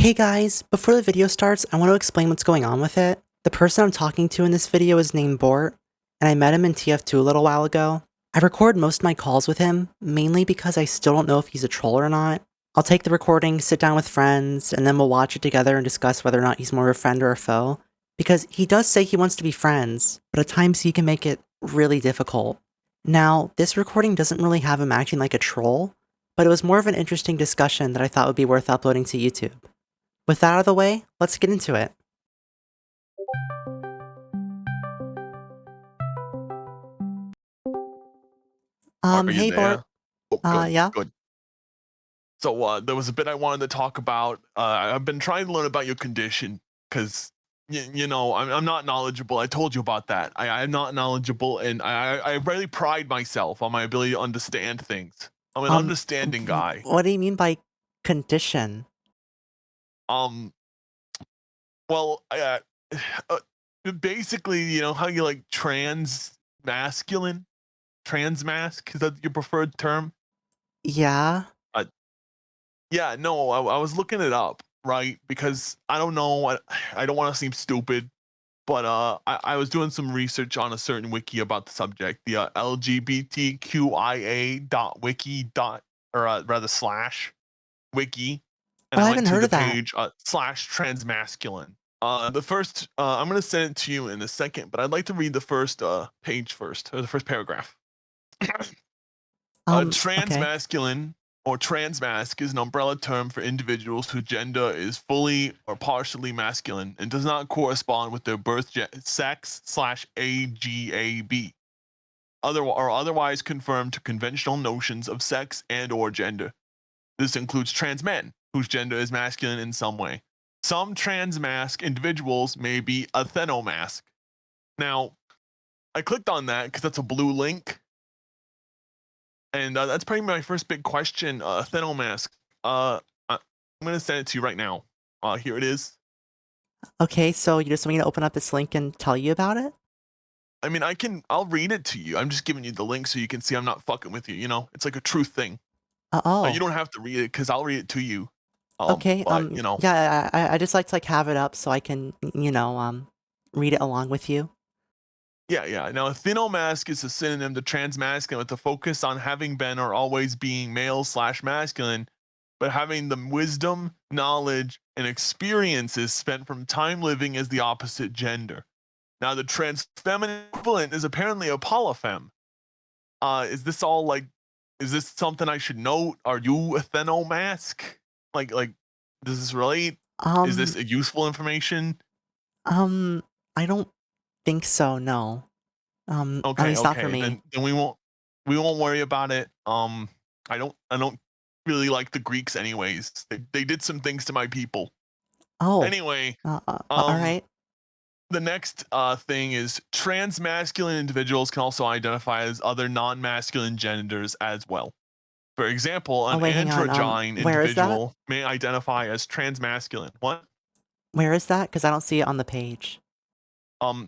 Hey guys, before the video starts, I want to explain what's going on with it. The person I'm talking to in this video is named Bort, and I met him in TF2 a little while ago. I record most of my calls with him, mainly because I still don't know if he's a troll or not. I'll take the recording, sit down with friends, and then we'll watch it together and discuss whether or not he's more of a friend or a foe. Because he does say he wants to be friends, but at times he can make it really difficult. Now, this recording doesn't really have him acting like a troll, but it was more of an interesting discussion that I thought would be worth uploading to YouTube. With that out of the way, let's get into it. Are you Hey Bart. there? Oh, good, Yeah? good. So, there was a bit I wanted to talk about. I've been trying to learn about your condition because, I'm not knowledgeable. I told you about that. I'm not knowledgeable, and I really pride myself on my ability to understand things. I'm an understanding guy. What do you mean by condition? Um, well, uh, basically, you know how you like transmasculine? Transmask? Is that your preferred term? Yeah? Uh, Yeah, no, I was looking it up, right? Because I don't know, I don't want to seem stupid, but I was doing some research on a certain wiki about the subject, the LGBTQIA dot wiki dot or rather slash wiki, and Oh, I I went haven't to heard the of that. page slash transmasculine. The first, I'm gonna send it to you in a second, but I'd like to read the first page first, or the first paragraph. Okay. Transmasculine or transmasc is an umbrella term for individuals whose gender is fully or partially masculine and does not correspond with their birth sex slash AGAB, or otherwise conform to conventional notions of sex and or gender. This includes trans men, whose gender is masculine in some way. Some transmasc individuals may be athenomasc. Now, I clicked on that because that's a blue link, and that's probably my first big question. Athenomasc. I'm gonna send it to you right now. Here it is. Okay, so you just want me to open up this link and tell you about it? I mean, I'll read it to you. I'm just giving you the link so you can see I'm not fucking with you. You know, it's like a truth thing. You Oh. don't have to read it because I'll read it to you. Okay, But yeah, I just like to have it up so I can, read it along with you. yeah. Now, athenomasc is a synonym to transmasculine with a focus on having been or always being male slash masculine, but having the wisdom, knowledge, and experiences spent from time living as the opposite gender. Now, the trans feminine equivalent is apparently a polyfem. Is this all like? Is this something I should note? Are you athenomasc? Like, does this relate? Is this Um, a useful information? um, I don't think so, no. At Okay, least not for okay. me. Then we won't worry about it. I don't really like the Greeks anyways. They did some things to my people. Oh, Anyway, alright. the next thing is transmasculine individuals can also identify as other non-masculine genders as well. For example, Oh, an wait, hang on, androgyne where is that? individual may identify as transmasculine. What? Where is that? Because I don't see it on the page.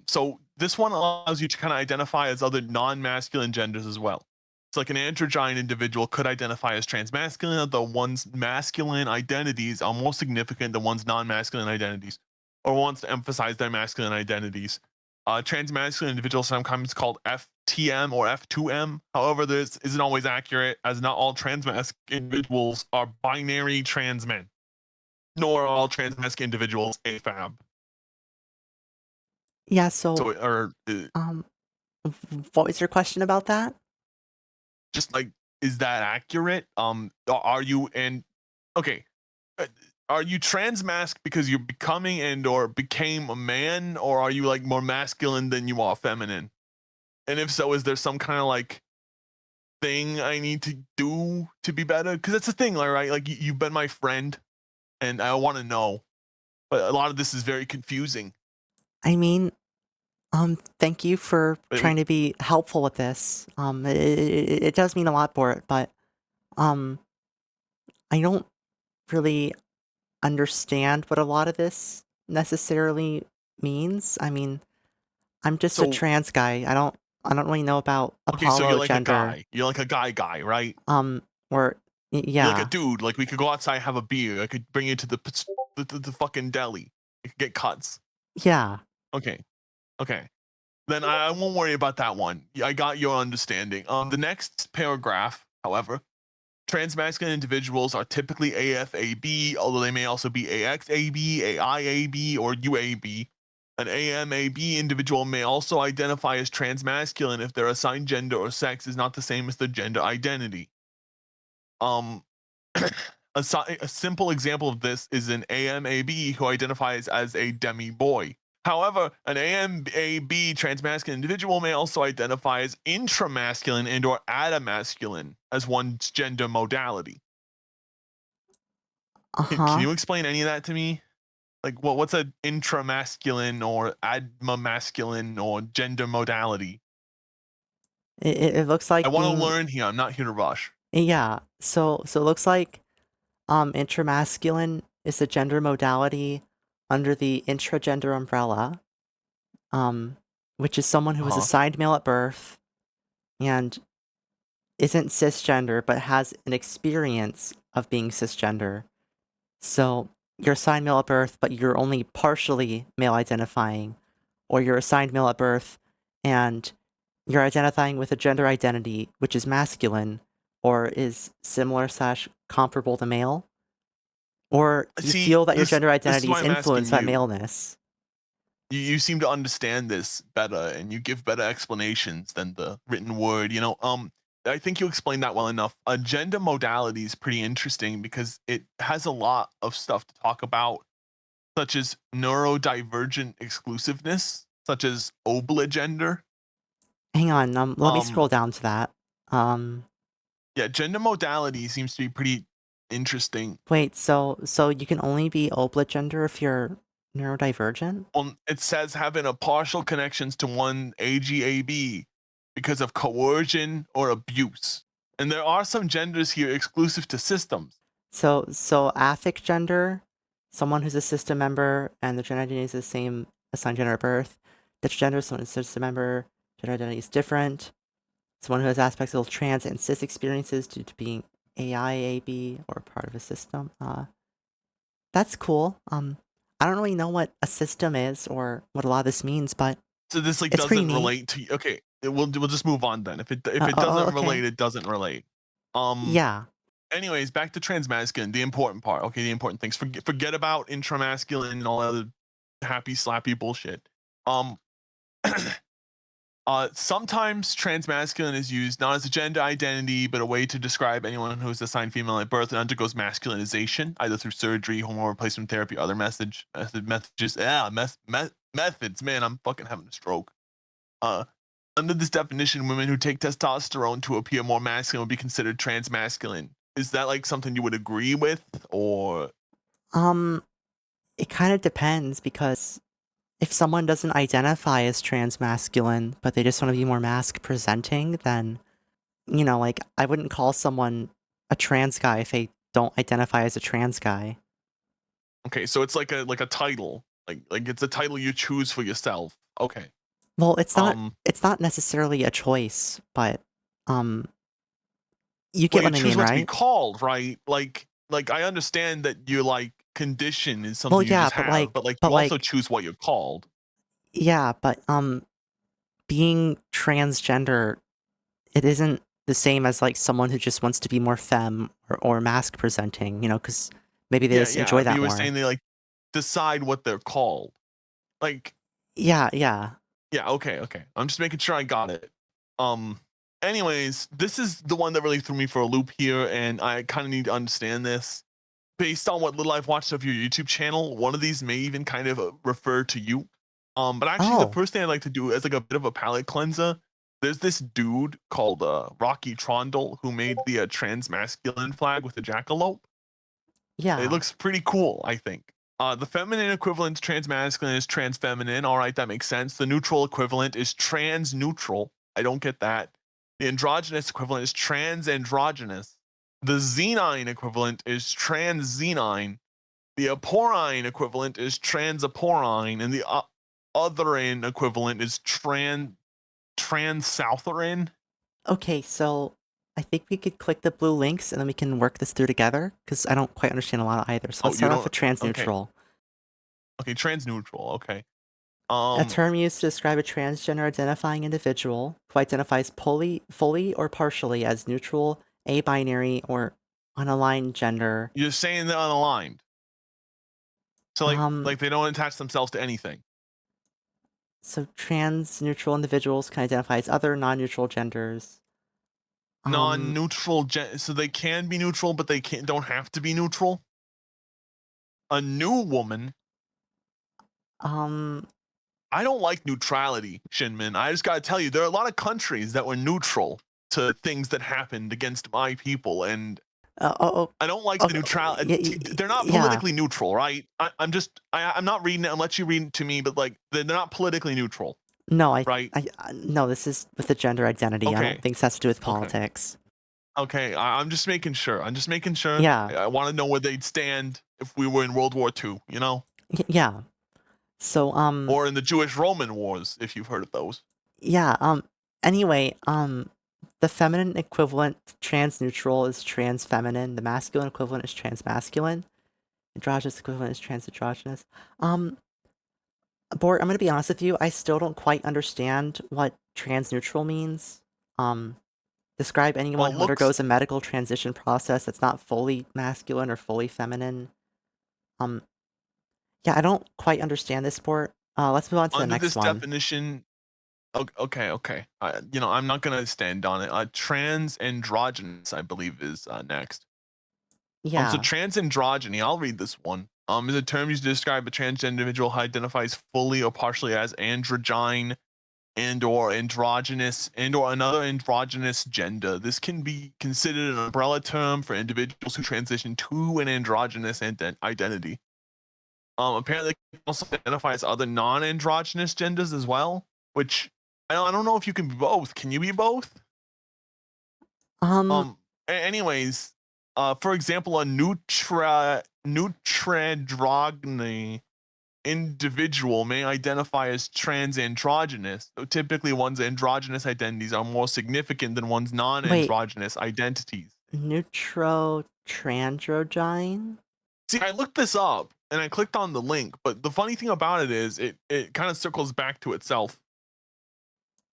So this one allows you to kind of identify as other non-masculine genders as well. So like an androgyne individual could identify as transmasculine, though one's masculine identities are more significant than one's non-masculine identities, or wants to emphasize their masculine identities. Transmasculine individuals sometimes called FTM or F2M. However, this isn't always accurate, as not all transmasc individuals are binary trans men, nor are all transmasc individuals AFAB. Yeah, so, So, or um, what was your question about that? just like, is that accurate? Are you and okay? uh, Are you transmasc because you're becoming and or became a man, or are you like more masculine than you are feminine? And if so, is there some kind of like thing I need to do to be better? Because that's the thing, like, right? Like you've been my friend, and I want to know, but a lot of this is very confusing. I mean, thank you for Uh, trying to be helpful with this. It does mean a lot for it, but, um, I don't really understand what a lot of this necessarily means. I mean, I'm just a So trans guy. I don't really know about okay, so you're Apollo like a gender. guy. You're like a guy, right? Or You're like a yeah. dude. Like we could go outside, have a beer. I could bring you to the the fucking deli. You can get cuts. Yeah. Okay. Then I won't worry about that one. I got your understanding. The next paragraph, however, transmasculine individuals are typically AFAB, although they may also be AXAB, AIAB, or UAB. An AMAB individual may also identify as transmasculine if their assigned gender or sex is not the same as their gender identity. A simple example of this is an AMAB who identifies as a demi-boy. However, an AMAB transmasculine individual may also identify as intramasculine and or adamasculine as one's gender modality. Can you explain any of that to me? Like, what's an intramasculine or adamasculine or gender modality? It looks like I want to learn here. I'm not here to rush. Yeah. So it looks like intramasculine is a gender modality under the intragender umbrella, which is someone who was assigned male at birth and isn't cisgender but has an experience of being cisgender. So you're assigned male at birth, but you're only partially male identifying, or you're assigned male at birth and you're identifying with a gender identity which is masculine or is similar / comparable to male, or you feel that your gender identity is influenced by maleness. You seem to understand this better, and you give better explanations than the written word. I think you explained that well enough. Gender modality is pretty interesting because it has a lot of stuff to talk about, such as neurodivergent exclusiveness, such as obligender. Hang on, let me scroll down to that. Yeah, gender modality seems to be pretty interesting. Wait, so you can only be obligender if you're neurodivergent? It says having a partial connections to one AGAB because of coercion or abuse. And there are some genders here exclusive to systems. So affix gender, someone who's a system member and the gender identity is the same assigned gender at birth. Ditch gender, someone who's a system member, gender identity is different. Someone who has aspects of trans and cis experiences due to being AIAB or part of a system. That's cool. I don't really know what a system is or what a lot of this means, but so this like doesn't relate to. Okay, we'll just move on then. If it doesn't relate, it doesn't relate. Yeah. Anyways, back to transmasculine, the important part. Okay, the important things. Forget about intramasculine and all other happy slappy bullshit. Sometimes transmasculine is used not as a gender identity, but a way to describe anyone who is assigned female at birth and undergoes masculinization, either through surgery, hormone replacement therapy, other methods. Man, I'm fucking having a stroke. Under this definition, women who take testosterone to appear more masculine would be considered transmasculine. Is that like something you would agree with, or? It kind of depends, because if someone doesn't identify as transmasculine, but they just want to be more mask presenting, then, like, I wouldn't call someone a trans guy if they don't identify as a trans guy. Okay, so it's like a title, like it's a title you choose for yourself. Okay. Well, it's not necessarily a choice, but you get what I mean, what to be right? called, right? Like I understand that your like condition is something you just have, but you also choose what you're called. Yeah, but being transgender, it isn't the same as like someone who just wants to be more femme or mask presenting, because maybe they just enjoy that you more. were saying they like decide what they're called. Like Yeah. Yeah, okay. I'm just making sure I got it. Anyways, this is the one that really threw me for a loop here, and I kind of need to understand this. Based on what little I've watched of your YouTube channel, one of these may even kind of refer to you. But actually, the first thing I'd like to do is like a bit of a palate cleanser. There's this dude called Rocky Trondle who made the transmasculine flag with the jackalope. Yeah. It looks pretty cool, I think. The feminine equivalent to transmasculine is transfeminine. All right, that makes sense. The neutral equivalent is transneutral. I don't get that. The androgynous equivalent is transandrogynous. The xenine equivalent is transxenine. The aporine equivalent is transaporine, and the otherin equivalent is transoutherine. Okay, so I think we could click the blue links and then we can work this through together, because I don't quite understand a lot of either. So Oh, let's you start off don't? with Okay. transneutral. Okay, transneutral. Okay. A term used to describe a transgender identifying individual who identifies fully or partially as neutral, abinary, or unaligned gender. You're saying they're unaligned. So Um, like they don't attach themselves to anything. so trans-neutral individuals can identify as other non-neutral genders. Non-neutral so they can be neutral, but they don't have to be neutral. A new woman. Um, I don't like neutrality, Shinmin. I just gotta tell you, there are a lot of countries that were neutral to things that happened against my people, and I don't like the neutrality. They're not yeah. politically neutral, right? I'm not reading it unless you read it to me, but like they're not politically neutral, No, right? no, this is with the gender identity. I don't Okay. think this has to do with Okay. politics. Okay, I'm just making sure. I'm just making sure. Yeah. I want to know where they'd stand if we were in World War II, you know? Yeah. So, Or in the Jewish-Roman Wars, if you've heard of those. yeah, anyway, the feminine equivalent to trans-neutral is trans-feminine, the masculine equivalent is trans-masculine, androgynous equivalent is trans-androgynous. Bort, I'm gonna be honest with you, I still don't quite understand what trans-neutral means. Describe anyone Well, who undergoes a medical transition process that's not fully masculine or fully feminine. Um, yeah, I don't quite understand this, Bort. Let's move on to the under next this one. definition, okay. I'm not gonna stand on it. Transandrogynous, I believe, is next. So Yeah. transandrogyny, I'll read this one. Is a term used to describe a transgender individual who identifies fully or partially as androgyne and or androgynous and or another androgynous gender. This can be considered an umbrella term for individuals who transition to an androgynous identity. Apparently, they can also identify as other non-androgynous genders as well, which I don't know if you can be both. Can you be both? Um, Anyways, for example, a Neutrandrogyne individual may identify as transandrogynous, though typically one's androgynous identities are more significant than one's wait, non-androgynous identities. Neutrandrogyne? See, I looked this up and I clicked on the link, but the funny thing about it is it kind of circles back to itself.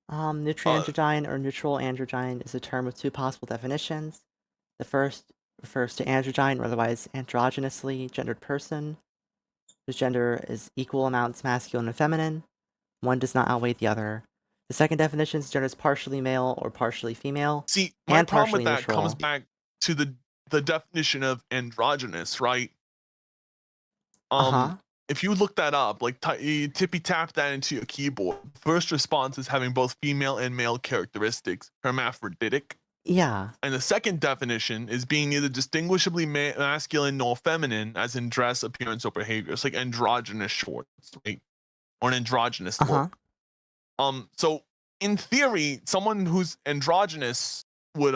Neutrandrogyne or neutral androgyne is a term with two possible definitions. The first refers to androgyne or otherwise androgynously gendered person, whose gender is equal amounts masculine and feminine. One does not outweigh the other. The second definition is gender is partially male or partially female, See, my and problem with partially that comes neutral. back to the definition of androgynous, right? Uh-huh. If you look that up, like you tippy tap that into your keyboard, first response is having both female and male characteristics, hermaphroditic. Yeah. And the second definition is being neither distinguishably masculine nor feminine, as in dress, appearance, or behavior. It's like androgynous shorts, right? Or an androgynous Uh-huh. look. So in theory, someone who's androgynous would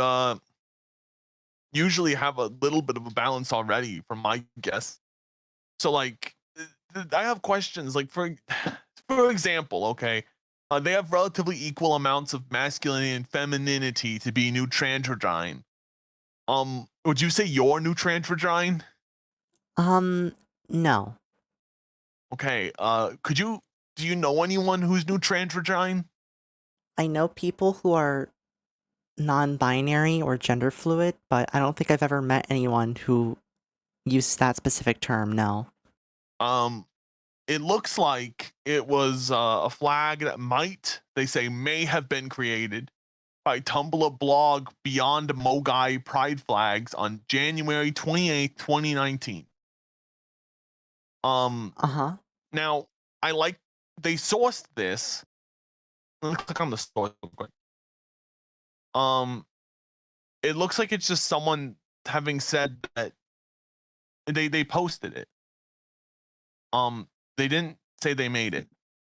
usually have a little bit of a balance already, from my guess. So like, I have questions. Like for example, okay, they have relatively equal amounts of masculinity and femininity to be Neutrandrogyne. Would you say you're Neutrandrogyne? No. Okay. Do you know anyone who's Neutrandrogyne? I know people who are non-binary or gender fluid, but I don't think I've ever met anyone who uses that specific term, no. It looks like it was a flag that they say may have been created by Tumblr blog Beyond MOGAI Pride Flags on January 28th, 2019. Uh-huh. Now they sourced this. Let me click on the source real quick. It looks like it's just someone having said that they posted it. They didn't say they made it.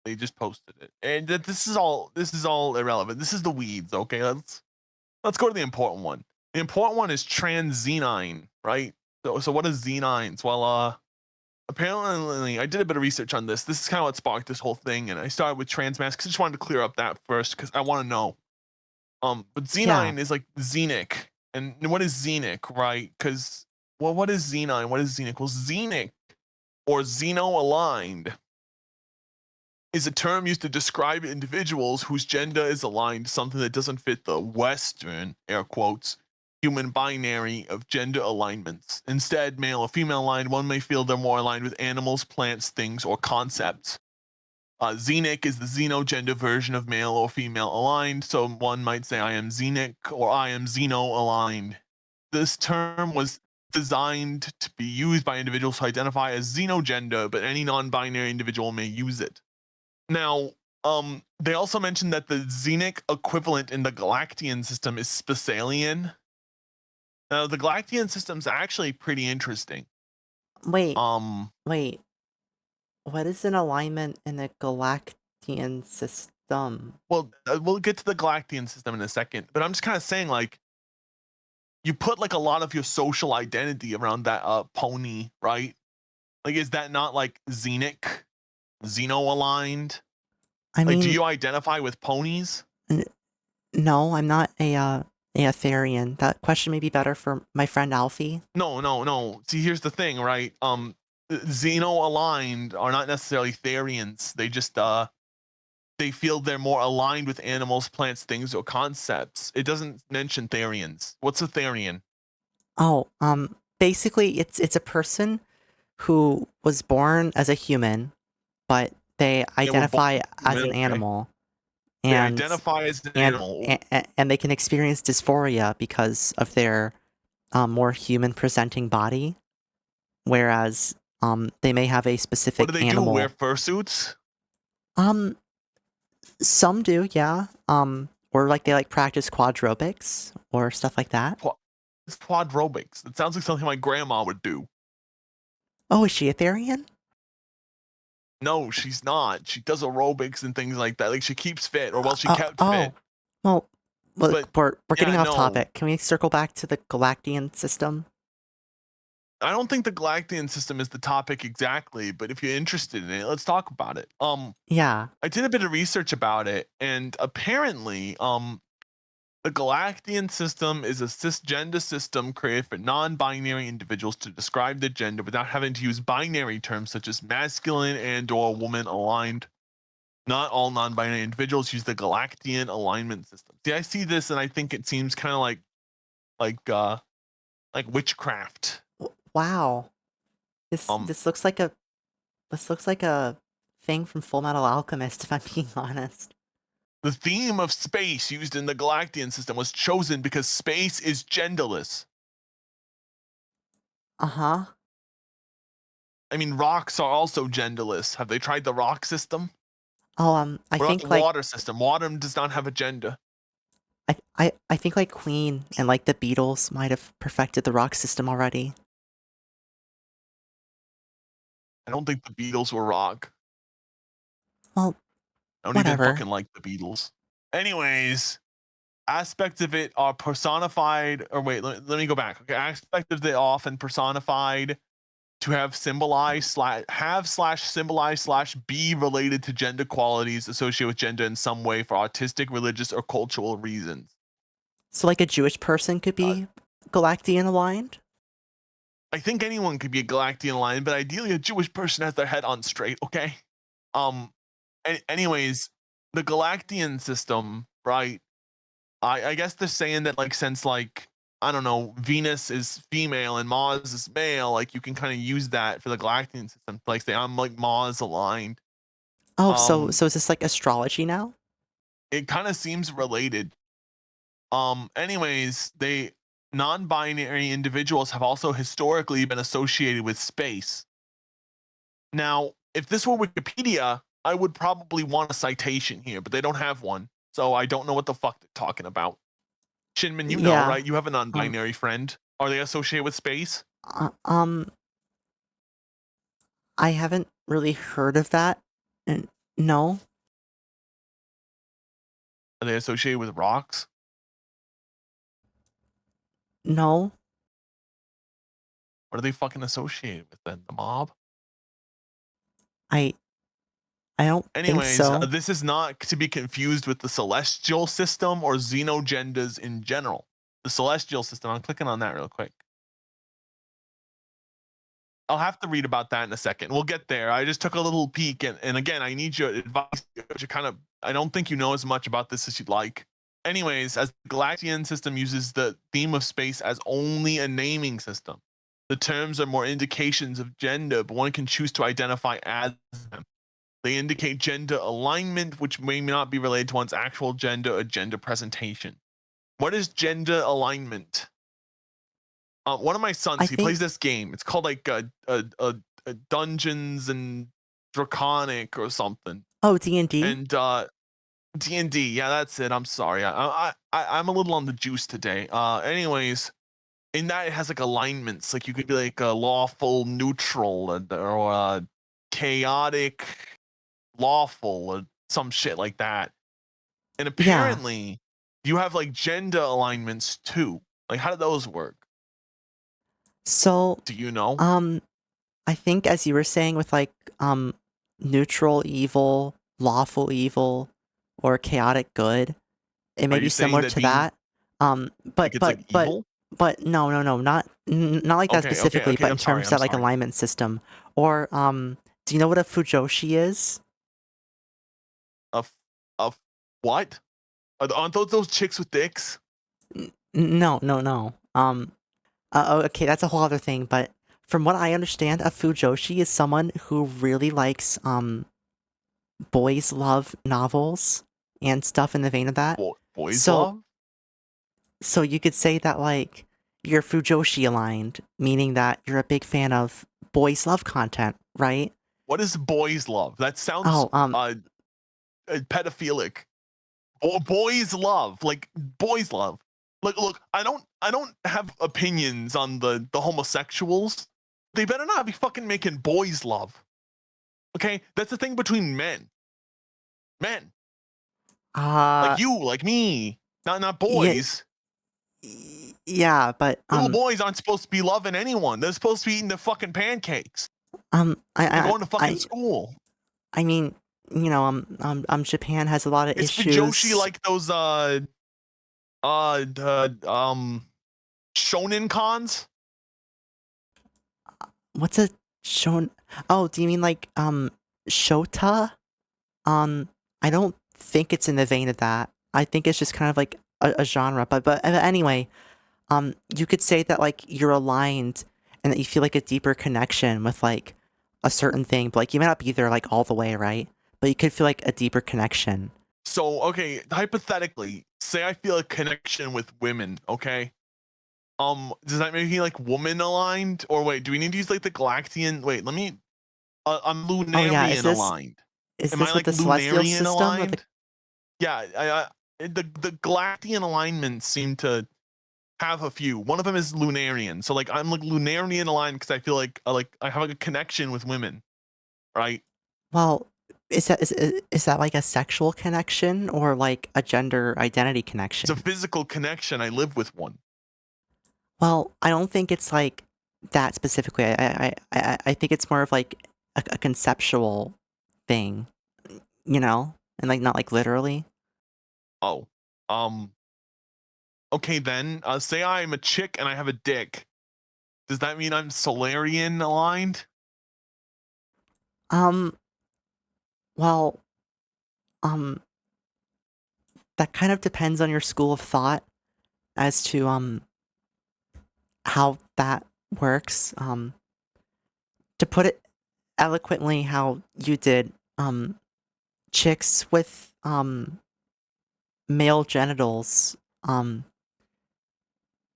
They just posted it. And this is all irrelevant. This is the weeds, okay? Let's go to the important one. The important one is Transxenine, right? So what is xenines? Well, apparently I did a bit of research on this. This is kind of what sparked this whole thing, and I started with Transmask because I just wanted to clear up that first because I want to know. But Xenine is like Xenic. And what is Xenic, right? Because, well, what is Xenine? What is Xenic? Well, Xenic, or xeno-aligned, is a term used to describe individuals whose gender is aligned to something that doesn't fit the Western, air quotes, human binary of gender alignments. Instead, male or female aligned, one may feel they're more aligned with animals, plants, things, or concepts. Xenic is the xenogender version of male or female aligned, so one might say I am xenic or I am xeno-aligned. This term was designed to be used by individuals who identify as xenogender, but any non-binary individual may use it. Now, they also mentioned that the xenic equivalent in the Galactian system is Spicalian. Now, the Galactian system's actually pretty interesting. Wait. What is an alignment in a Galactian system? Well, we'll get to the Galactian system in a second, but I'm just kind of saying, like, you put like a lot of your social identity around that pony, right? Like, is that not like xenic, xeno-aligned? I Like, do mean, you identify with ponies? no, I'm not a Therian. That question may be better for my friend Alfie. No. See, here's the thing, right? Xeno-aligned are not necessarily Therians. They just they feel they're more aligned with animals, plants, things, or concepts. It doesn't mention Therians. What's a Therian? Oh, basically it's a person who was born as a human, but they They were born identify as human, an okay. animal, They and identify as an and animal. and they can experience dysphoria because of their more human presenting body, whereas they may have a What do specific they do? Wear animal. fursuits? Some do, yeah. Or like they like practice quadrobics or stuff like that. It's quadrobics. It sounds like something my grandma would do. Oh, is she a Therian? No, she's not. She does aerobics and things like that. Like, she keeps fit, or well, she kept fit. Well, But look, we're yeah, getting off no. topic. Can we circle back to the Galactian system? I don't think the Galactian system is the topic exactly, but if you're interested in it, let's talk about it. Yeah. I did a bit of research about it, and apparently, the Galactian system is a cisgender system created for non-binary individuals to describe their gender without having to use binary terms such as masculine and/or woman aligned. Not all non-binary individuals use the Galactian alignment system. See, I see this and I think it seems kind of like witchcraft. Wow. This looks like a thing from Full Metal Alchemist, if I'm being honest. The theme of space used in the Galactian system was chosen because space is genderless. Uh-huh. I mean, rocks are also genderless. Have they tried the rock system? Oh, I What about think the like water system? Water does not have a gender. I think like Queen and like the Beatles might have perfected the rock system already. I don't think the Beatles were rock. Well, I don't even whatever. fucking like the Beatles. Anyways, aspects of it are personified, or wait, let me go back. Okay, aspects of it are often personified to have symbolized slash symbolize slash be related to gender qualities associated with gender in some way for artistic, religious, or cultural reasons. So like a Jewish person could Uh, be Galactian aligned? I think anyone could be a Galactian lion, but ideally a Jewish person has their head on straight. Okay. Um. Anyways, the Galactian system, right? I guess they're saying that, like, since, like, I don't know, Venus is female and Mars is male, like, you can kind of use that for the Galactian system. Like, say I'm like Mars aligned. Oh, Um. so is this like astrology now? It kind of seems related. Anyways, they non-binary individuals have also historically been associated with space. Now, if this were Wikipedia, I would probably want a citation here, but they don't have one. So I don't know what the fuck they're talking about. Shinman, you know, Yeah. right? You have a Um, non-binary friend. Are they associated with space? uh, um, I haven't really heard of that. And no, Are they associated with rocks? no. What are they fucking associated with then? The mob? I I don't think Anyways, so. this is not to be confused with the celestial system or xenogenders in general. The celestial system, I'm clicking on that real quick. I'll have to read about that in a second. We'll get there. I just took a little peek, and again, I need your advice. I don't think you know as much about this as you'd like. Anyways, as the Galactian system uses the theme of space as only a naming system, the terms are more indications of gender, but one can choose to identify as them. They indicate gender alignment, which may not be related to one's actual gender or gender presentation. What is gender alignment? One of my sons, he plays this game. It's called like Dungeons and Draconic or something. Oh, D&D? And D&D, yeah, that's it. I'm sorry. I'm a little on the juice today. Anyways, in that it has like alignments. Like you could be like a lawful neutral or chaotic lawful or some shit like that. And apparently you have like gender alignments too. Like how do those work? So, Do you know? I think as you were saying with like neutral evil, lawful evil, or chaotic good, it may be similar to that. Like it's like evil? But no, not like that specifically, but in I'm sorry, terms of that like alignment system. Or do you know what a Fujoshi is? A what? Aren't those chicks with dicks? No. Okay, that's a whole other thing, but from what I understand, a Fujoshi is someone who really likes boys love novels and stuff in the vein of that. Boys love? So you could say that like you're Fujoshi aligned, meaning that you're a big fan of boys love content, right? What is boys love? That sounds pedophilic. Boys love, like boys love. Look, I don't have opinions on the homosexuals. They better not be fucking making boys love. Okay, that's the thing between men. Like you, like me, not boys. Yeah, but little boys aren't supposed to be loving anyone. They're supposed to be eating their fucking pancakes. They're going to fucking school. I mean, you know, Japan has a lot of issues. Is Fujoshi like those shonen cons? What's a shonen? Oh, do you mean like Shota? I don't think it's in the vein of that. I think it's just kind of like a genre. But anyway, you could say that like you're aligned and that you feel like a deeper connection with like a certain thing. But like you may not be there like all the way, right? But you could feel like a deeper connection. So okay, hypothetically, say I feel a connection with women. Okay. Does that make me like woman aligned? Or wait, do we need to use like the Galactian? Wait, let me. I'm Lunarian aligned. Am I like the celestial system? Aligned? Yeah, the Galactian alignments seem to have a few. One of them is Lunarian. So like I'm like Lunarian aligned because I feel like I have like a connection with women, right? Well, is that like a sexual connection or like a gender identity connection? It's a physical connection. I live with one. Well, I don't think it's like that specifically. I think it's more of like a conceptual thing, you know, and like not like literally. Oh, okay then. Say I'm a chick and I have a dick. Does that mean I'm Solarian aligned? Well, that kind of depends on your school of thought as to how that works. To put it eloquently, how you did, chicks with male genitals,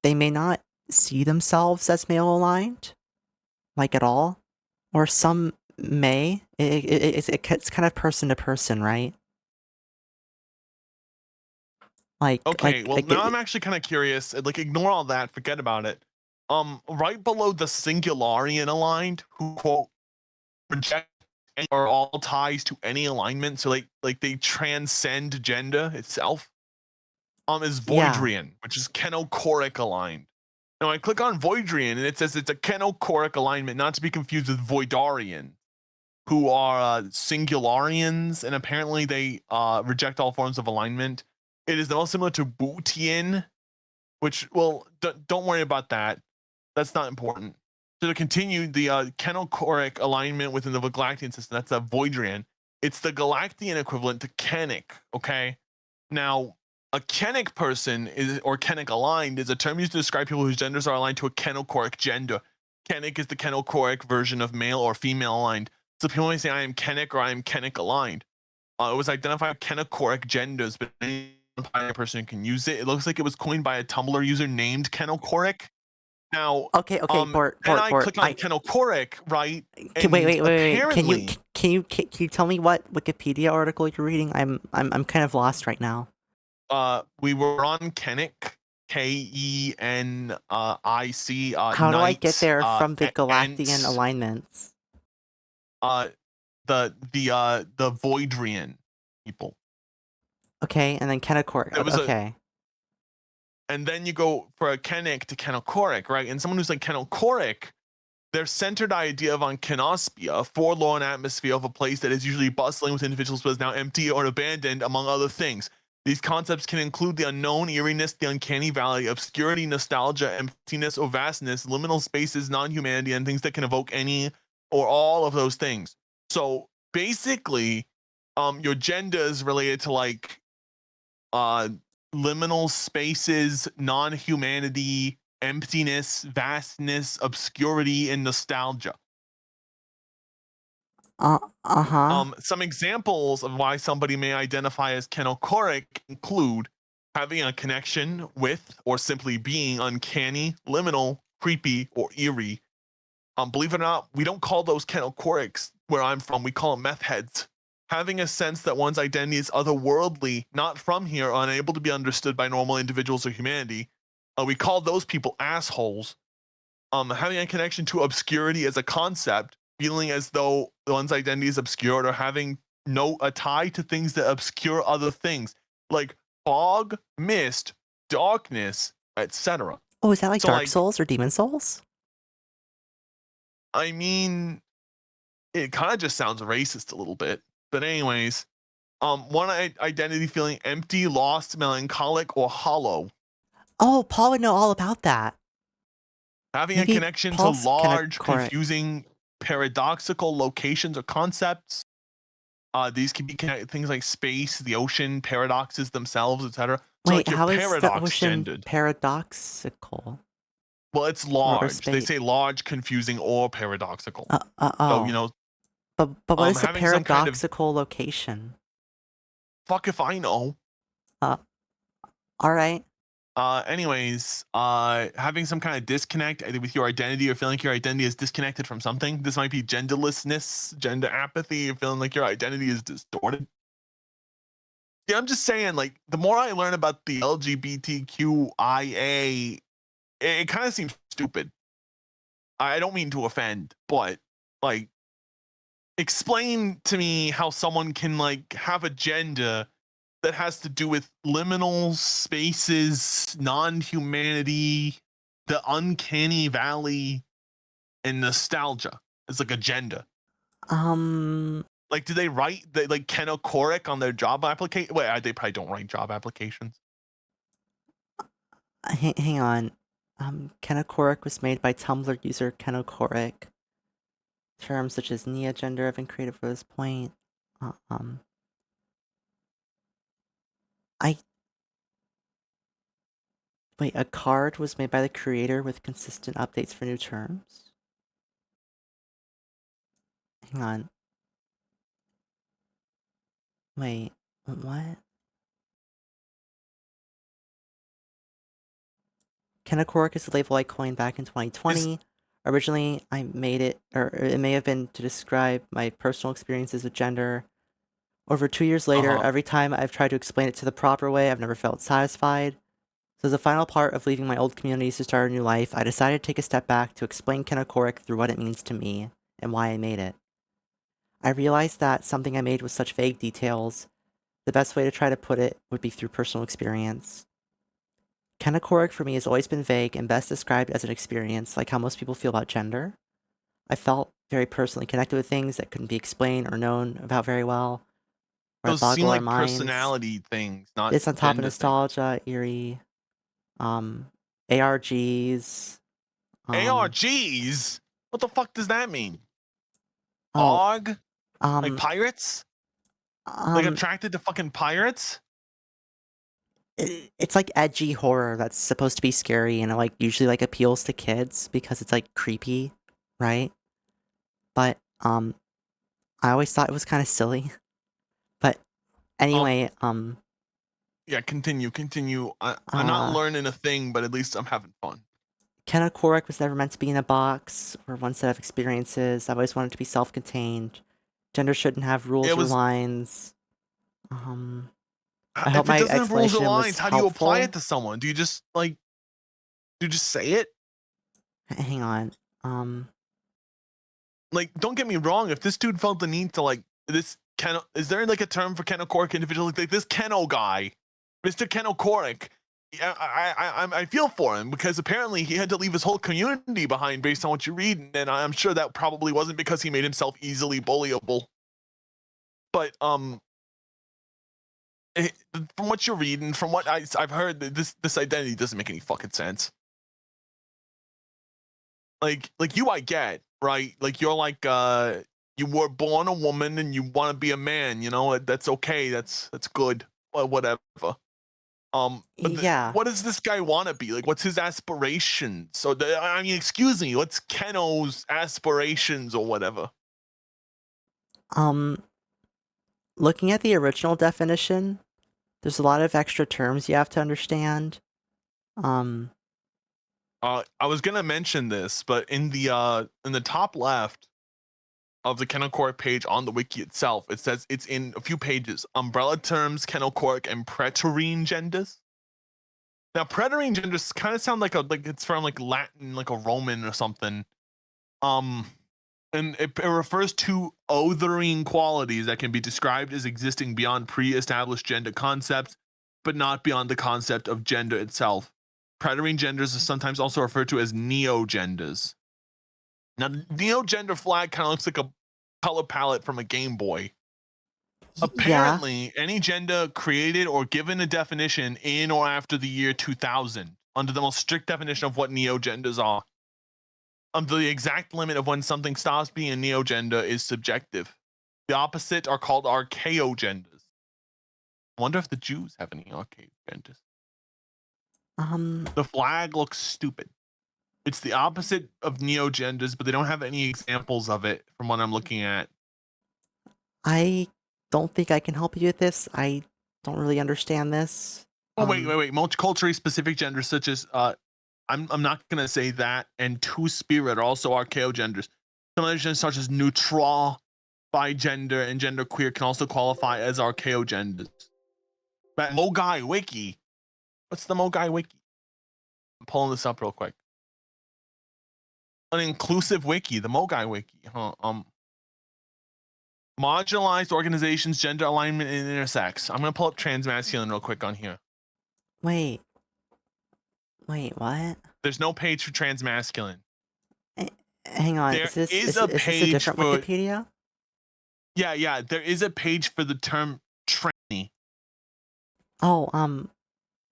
they may not see themselves as male aligned, like at all, or some may. It's kind of person to person, right? Like okay, well now I'm actually kind of curious. Like ignore all that, forget about it. Right below the Singularian aligned, who quote reject or all ties to any alignment, so like they transcend gender itself. Is Voidrian, which is Kenochoric aligned. Now I click on Voidrian and it says it's a Kenochoric alignment, not to be confused with Voidarian. who are singularians, and apparently they reject all forms of alignment. It is the most similar to Boutian, which, well, don't worry about that. That's not important. So to continue, the Kenochoric alignment within the Galactian system, that's a Voidrian. It's the Galactian equivalent to Kenic, okay? Now, a Kenic person is, or Kenic aligned, is a term used to describe people whose genders are aligned to a Kenochoric gender. Kenic is the Kenochoric version of male or female aligned. So people may say, I am Kenic or I am Kenic aligned. It was identified Kenochoric genders, but any person can use it. It looks like it was coined by a Tumblr user named Kenochoric. Now, Okay, Bort, then I click on Kenochoric, right? Wait. Apparently, Can you tell me what Wikipedia article you're reading? I'm kind of lost right now. We were on Kenic, Kenic. How do I get there from the Galactian alignments? The Voidrian people. Okay, and then Kenochoric. Okay. And then you go for a Kenic to Kenochoric, right? And someone who's like Kenochoric, their centered idea of on Kenospia, a forlorn atmosphere of a place that is usually bustling with individuals but is now empty or abandoned, among other things. These concepts can include the unknown, eeriness, the uncanny valley, obscurity, nostalgia, emptiness or vastness, liminal spaces, non-humanity, and things that can evoke any or all of those things. So basically, your gender is related to like liminal spaces, non-humanity, emptiness, vastness, obscurity, and nostalgia. Some examples of why somebody may identify as Kenochoric include having a connection with or simply being uncanny, liminal, creepy, or eerie. Believe it or not, we don't call those Kenochorics where I'm from. We call them meth heads. Having a sense that one's identity is otherworldly, not from here, or unable to be understood by normal individuals or humanity. We call those people assholes. Having a connection to obscurity as a concept, feeling as though one's identity is obscured, or having a tie to things that obscure other things, like fog, mist, darkness, etc. Oh, is that like Dark Souls or Demon Souls? I mean, it kind of just sounds racist a little bit. But anyways, one identity feeling empty, lost, melancholic, or hollow. Oh, Paul would know all about that. Having a connection to large, confusing, paradoxical locations or concepts. These can be things like space, the ocean, paradoxes themselves, etc. So Wait, like how is the ocean paradoxical? Well, it's large. They say large, confusing, or paradoxical. So, you know. But what is a paradoxical location? Fuck if I know. All right. Anyways, having some kind of disconnect either with your identity or feeling like your identity is disconnected from something. This might be genderlessness, gender apathy, or feeling like your identity is distorted. Yeah, I'm just saying, like, the more I learn about the LGBTQIA, it kind of seems stupid. I don't mean to offend, but like, explain to me how someone can like have a gender that has to do with liminal spaces, non-humanity, the uncanny valley, and nostalgia. It's like agenda. Like, do they write like Kenochoric on their job application? Wait, they probably don't write job applications. Hang on. Kenochoric was made by Tumblr user Kenochoric. Terms such as neogender have been created for this point. Wait, a card was made by the creator with consistent updates for new terms? Hang on. Wait, what? Kenochoric is the label I coined back in 2020. Originally, I made it, or it may have been to describe my personal experiences with gender. Over 2 years later, every time I've tried to explain it to the proper way, I've never felt satisfied. So as a final part of leaving my old communities to start a new life, I decided to take a step back to explain Kenochoric through what it means to me, and why I made it. I realized that something I made with such vague details, the best way to try to put it would be through personal experience. Kenochoric for me has always been vague and best described as an experience, like how most people feel about gender. I felt very personally connected with things that couldn't be explained or known about very well, or that Those seem boggle our like minds. personality things, not It's on top of gender things. nostalgia, eerie, ARGs, um, ARGs? What the fuck does that mean? oh, Og? Like um, pirates? Like um, attracted to fucking pirates? it's like edgy horror that's supposed to be scary and it like usually like appeals to kids because it's like creepy, right? But I always thought it was kind of silly. But Um, anyway, yeah, continue. I'm not uh, learning a thing, but at least I'm having fun. Kenochoric was never meant to be in a box or one set of experiences. I've always wanted to be self-contained. Gender shouldn't have rules It or was lines. I hope if it my doesn't have rules or explanation was lines, how do you apply it helpful. to someone? Do you just like do you just say it? Hang on. Like, don't get me wrong, if this dude felt the need to like this is there like a term for Kenochoric individual like this Keno guy, Mr. Kenochoric? I feel for him because apparently he had to leave his whole community behind based on what you read, and I'm sure that probably wasn't because he made himself easily bullyable. But from what you're reading, from what I've heard, this identity doesn't make any fucking sense. Like you, I get, right? Like you're like you were born a woman and you want to be a man. You know that's okay. That's good. Whatever. But Yeah. what does this guy want to be? Like, what's his aspirations? So, I mean, excuse me, what's Keno's aspirations or whatever? Um, Looking at the original definition, there's a lot of extra terms you have to understand. I was gonna mention this, but in the top left of the Kenochoric page on the wiki itself, it says it's in a few pages. Umbrella terms, Kenochoric, and Praetorian genders. Now, Praetorian genders kind of sound like it's from like Latin, like a Roman or something. Um, and it refers to othering qualities that can be described as existing beyond pre-established gender concepts, but not beyond the concept of gender itself. Praetorian genders are sometimes also referred to as neo-genders. Now, the neo-gender flag kind of looks like a color palette from a Game Boy. Yeah. Apparently, any gender created or given a definition in or after the year 2000, under the most strict definition of what neo-genders are, the exact limit of when something stops being a neo-gender is subjective. The opposite are called archaeogenders. I wonder if the Jews have any archaeogenders. The flag looks stupid. It's the opposite of neo-genders, but they don't have any examples of it from what I'm looking at. I don't think I can help you with this. I don't really understand this. Oh, wait. Multiculturally specific genders such as I'm not gonna say that, and two-spirit are also archaeogenders. Some other genders such as neutral, bigender, and genderqueer can also qualify as archaeogenders. But MOGAI Wiki, what's the MOGAI Wiki? I'm pulling this up real quick. An inclusive wiki, the MOGAI Wiki. Modularized organizations, gender alignment, and intersex. I'm gonna pull up transmasculine real quick on here. Wait, what? There's no page for transmasculine. Hang on, There is is a this a page different for Wikipedia? yeah. There is a page for the term tranny, Oh,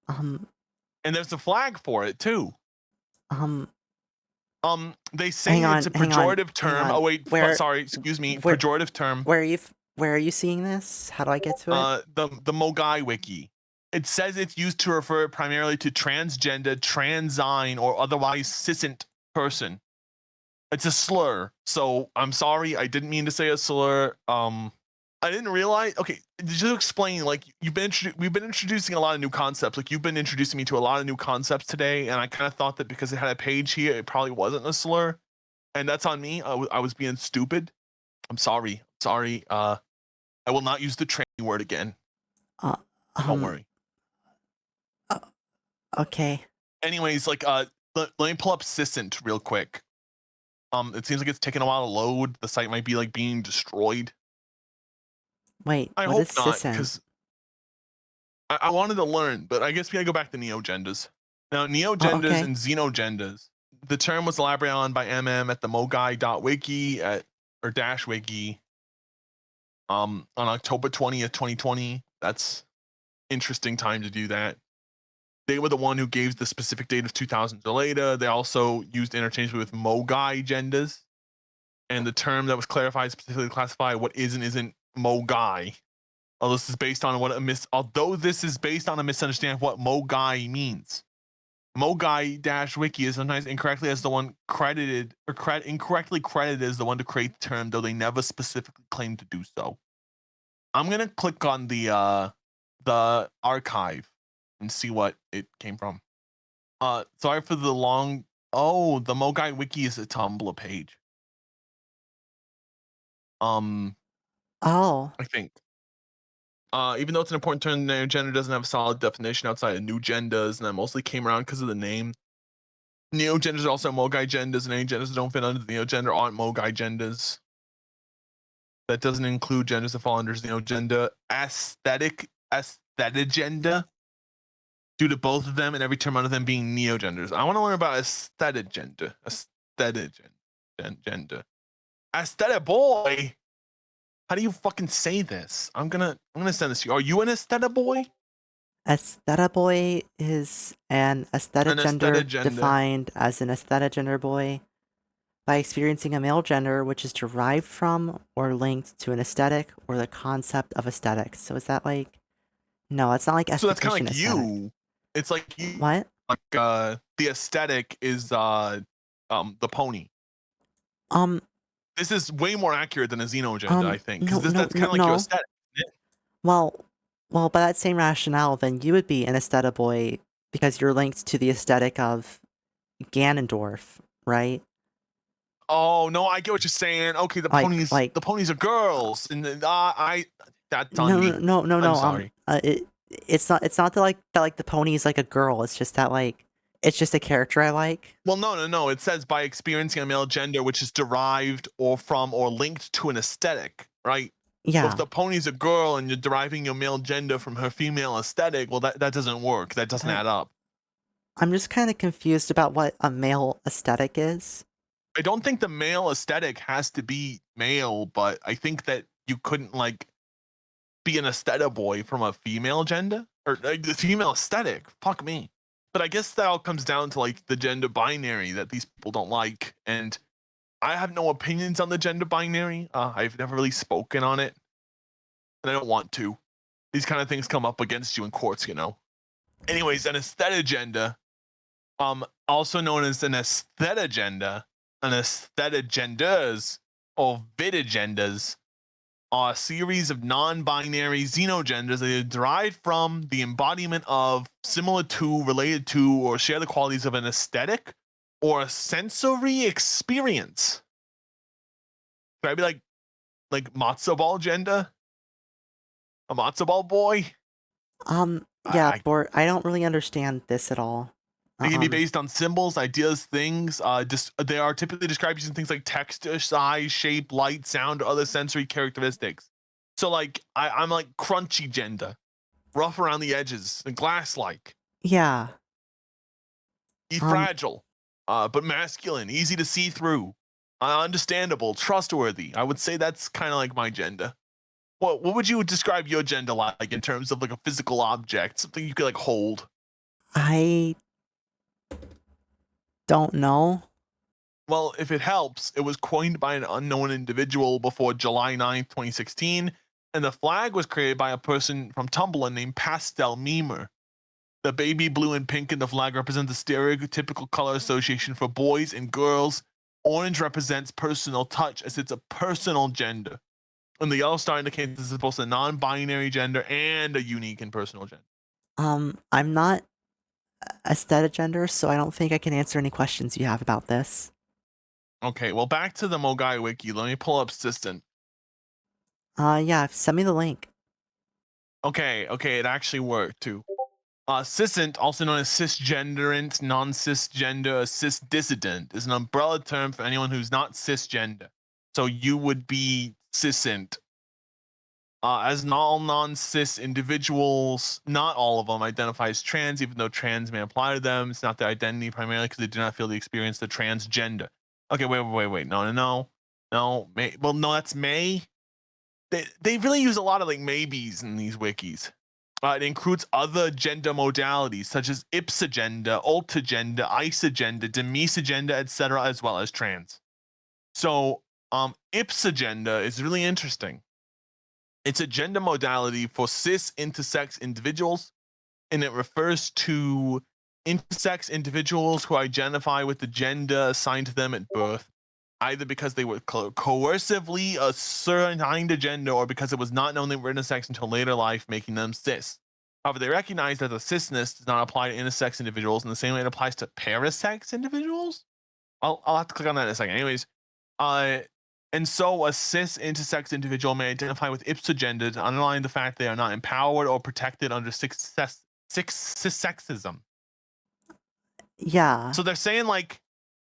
and there's a flag for it too. um, They say it's a pejorative term. Oh wait, Where, sorry, excuse me, where, pejorative term. where are you seeing this? How do I get to it? The MOGAI Wiki. It says it's used to refer primarily to transgender, transine, or otherwise cisn't person. It's a slur, so I'm sorry, I didn't mean to say a slur. I didn't realize. Okay, just explain. Like we've been introducing a lot of new concepts. Like you've been introducing me to a lot of new concepts today, and I kind of thought that because it had a page here, it probably wasn't a slur, and that's on me. I was being stupid. I'm sorry. I will not use the tranny word again. Uh, Don't worry. Okay. Anyways, like let me pull up Cisn't real quick. It seems like it's taking a while to load. The site might be like being destroyed. Wait, I what hope is not, Cisn't? because I wanted to learn, but I guess we gotta go back to neo-genders. Now, Oh, neo-genders okay. and xenogenders. the term was elaborated on by MM at the MOGAI.wiki or dash wiki on October 20th, 2020. That's interesting time to do that. They were the one who gave the specific date of 2000 or later. They also used interchangeably with MOGAI genders, and the term that was clarified specifically to classify what is and isn't MOGAI. Although this is based on a misunderstanding of what MOGAI means. MOGAI-wiki is sometimes incorrectly as the one credited or incorrectly credited as the one to create the term, though they never specifically claimed to do so. I'm gonna click on the archive and see what it came from. Sorry for the long. Oh, the MOGAI Wiki is a Tumblr page. Oh. I think. Even though it's an important term, gender doesn't have a solid definition outside of new genders, and that mostly came around because of the name. Neo-genders are also MOGAI genders, and any genders that don't fit under the neo-gender aren't MOGAI genders. That doesn't include genders that fall under neo-gender aesthetigender, due to both of them and every term under them being neo-genders. I want to learn about aesthetigender. Aesthetiboy? How do you fucking say this? I'm gonna send this to you. Are you an aesthetiboy? Aesthetiboy is an aesthetigender defined as an aesthetigender boy by experiencing a male gender which is derived from or linked to an aesthetic or the concept of aesthetics. So is that like... No, it's not like esthetician. So that's kind of like aesthetic. you. It's like you. What? Like the aesthetic is the pony. This is way more accurate than a xenogender, I think, because that's kind of like your aesthetic, isn't it? Well, by that same rationale, then you would be an aesthetiboy because you're linked to the aesthetic of Ganondorf, right? Oh no, I get what you're saying. Okay, the ponies are girls, and that's on me. No. I'm sorry. It's not that the pony is like a girl. It's just that it's just a character I like. Well, no. It says by experiencing a male gender which is derived or from or linked to an aesthetic, right? Yeah. So if the pony's a girl and you're deriving your male gender from her female aesthetic, well, that doesn't work. That doesn't add up. I'm just kind of confused about what a male aesthetic is. I don't think the male aesthetic has to be male, but I think that you couldn't be an aesthetiboy from a female gender or the female aesthetic. Fuck me. But I guess that all comes down to the gender binary that these people don't like, and I have no opinions on the gender binary. I've never really spoken on it, and I don't want to. These kind of things come up against you in courts, Anyways, an aesthetigender, also known as an aesthetigender, an aesthetigenders, or vitigenders, are a series of non-binary xenogenders that are derived from the embodiment of, similar to, related to, or share the qualities of an aesthetic or a sensory experience. Could I be like matzo ball gender? A matzo ball boy? Yeah, Bort, I don't really understand this at all. They can be based on symbols, ideas, things. They are typically described using things like texture, size, shape, light, sound, or other sensory characteristics. So I'm like crunchy gender, rough around the edges, and glass-like. Yeah. Fragile, but masculine, easy to see through, understandable, trustworthy. I would say that's kind of like my gender. What would you describe your gender like in terms of a physical object, something you could hold? I don't know. Well, if it helps, it was coined by an unknown individual before July 9th, 2016, and the flag was created by a person from Tumblr named Pastel Memer. The baby blue and pink in the flag represent the stereotypical color association for boys and girls. Orange represents personal touch, as it's a personal gender. And the yellow star indicates this is both a non-binary gender and a unique and personal gender. I'm not aesthetigender, so I don't think I can answer any questions you have about this. Okay, well, back to the MOGAI Wiki. Let me pull up Cisn't. Yeah, send me the link. Okay, it actually worked too. Cisn't, also known as cisgenderant, non-cisgender, cisdissident, is an umbrella term for anyone who's not cisgender. So you would be cisn't. As all non-cis individuals, not all of them identify as trans, even though trans may apply to them. It's not their identity primarily because they do not feel the experience the transgender. Okay, wait. No. May, well, no, that's may. They really use a lot of like maybes in these wikis. It includes other gender modalities such as ipsagender, ultagender, isogender, demisogender, etc., as well as trans. So, ipsagender is really interesting. It's a gender modality for cis intersex individuals, and it refers to intersex individuals who identify with the gender assigned to them at birth, either because they were coercively assigned a gender or because it was not known they were intersex until later life, making them cis. However, they recognize that the cisness does not apply to intersex individuals in the same way it applies to parasex individuals. I'll have to click on that in a second. Anyways, and so a cis intersex individual may identify with ipsogender to underline the fact they are not empowered or protected under cis-sexism. Yeah. So they're saying like,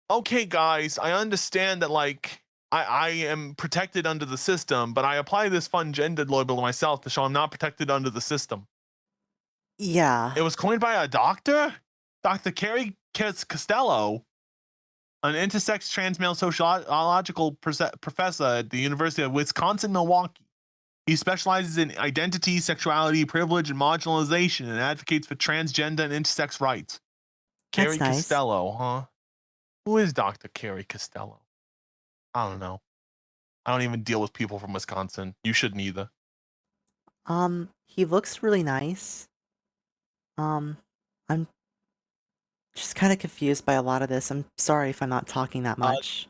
okay, guys, I understand that like I am protected under the system, but I apply this fun gender label to myself to show I'm not protected under the system. Yeah. It was coined by a doctor, Dr. Carrie Costello, an intersex trans male sociological professor at the University of Wisconsin-Milwaukee. He specializes in identity, sexuality, privilege, and marginalization, and advocates for transgender and intersex rights. Carrie That's nice. Costello, huh? Who is Dr. Carrie Costello? I don't know. I don't even deal with people from Wisconsin. You shouldn't either. He looks really nice. I'm just kind of confused by a lot of this. I'm sorry if I'm not talking that much.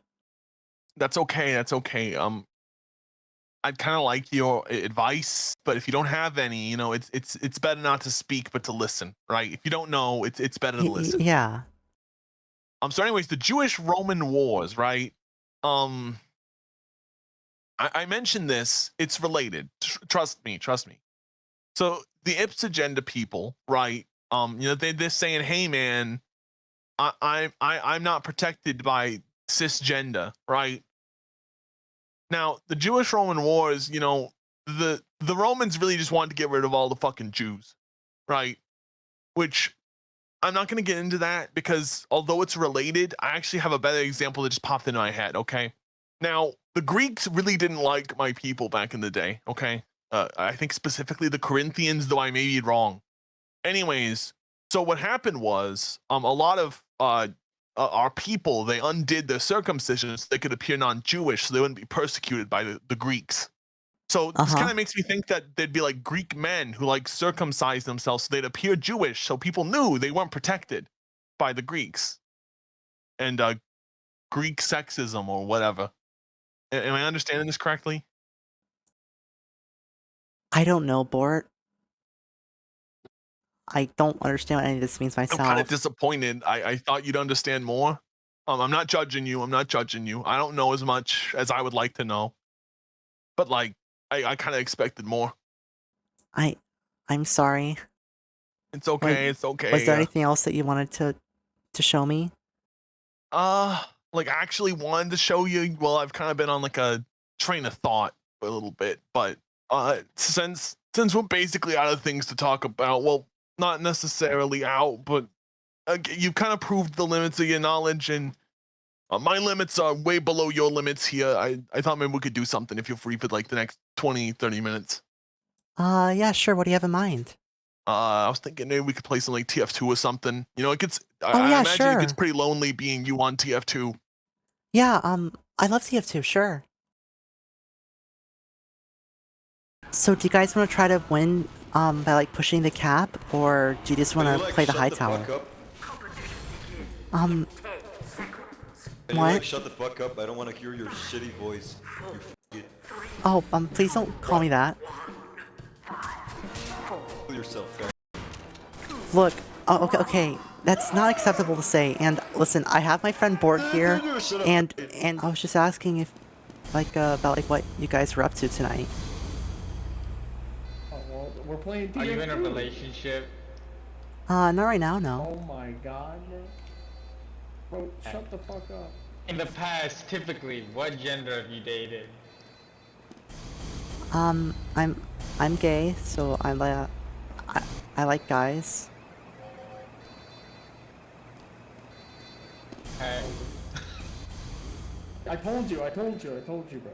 That's okay. That's okay. I'd kind of like your advice, but if you don't have any, you know, it's better not to speak, but to listen, right? If you don't know, it's better to listen. Yeah. So anyways, the Jewish Roman Wars, right? I mentioned this. It's related. Trust me. So the ipsagender people, right? You know, they're saying, hey man, I'm not protected by cisgender, right? Now, the Jewish Roman Wars, you know, the Romans really just wanted to get rid of all the fucking Jews, right? Which I'm not going to get into that because although it's related, I actually have a better example that just popped into my head, okay? Now, the Greeks really didn't like my people back in the day, okay? I think specifically the Corinthians, though I may be wrong. Anyways, so what happened was a lot of our people, they undid their circumcision so they could appear non-Jewish so they wouldn't be persecuted by the Greeks. So this kind of makes me think that there'd be like Greek men who like circumcise themselves so they'd appear Jewish so people knew they weren't protected by the Greeks. And Greek sexism or whatever. Am I understanding this correctly? I don't know, Bort. I don't understand what any of this means I'm kind of myself. disappointed. I thought you'd understand more. I'm not judging you. I don't know as much as I would like to know. But like, I kind of expected more. I'm sorry. It's okay. It's okay. Was there anything else that you wanted to show me? Like I actually wanted to show you. Well, I've kind of been on like a train of thought for a little bit, but since we're basically out of things to talk about, well, not necessarily out, but you've kind of proved the limits of your knowledge, and my limits are way below your limits here. I thought maybe we could do something if you're free for like the next 20-30 minutes. Yeah, sure. What do you have in mind? I was thinking maybe we could play some like TF2 or something. You know, it gets. Oh, I yeah, imagine it sure. gets pretty lonely being you on TF2. Yeah, I love TF2, sure. So do you guys want to try to win by like pushing the cap, or do you just want to play the high tower? Can you What? like shut the fuck up? I don't want to hear your shitty voice. You Oh, please don't call me that. f*** yourself, fam. Look, oh, okay, that's not acceptable to say. And listen, I have my friend Bort here, and I was just asking if, like, about like what you guys were up to tonight. Oh, well, we're playing TF2. Are you in a relationship? Not right now, no. Oh my god, bro, shut the fuck up. In the past, typically, what gender have you dated? I'm gay, so I like guys. I told you, bro.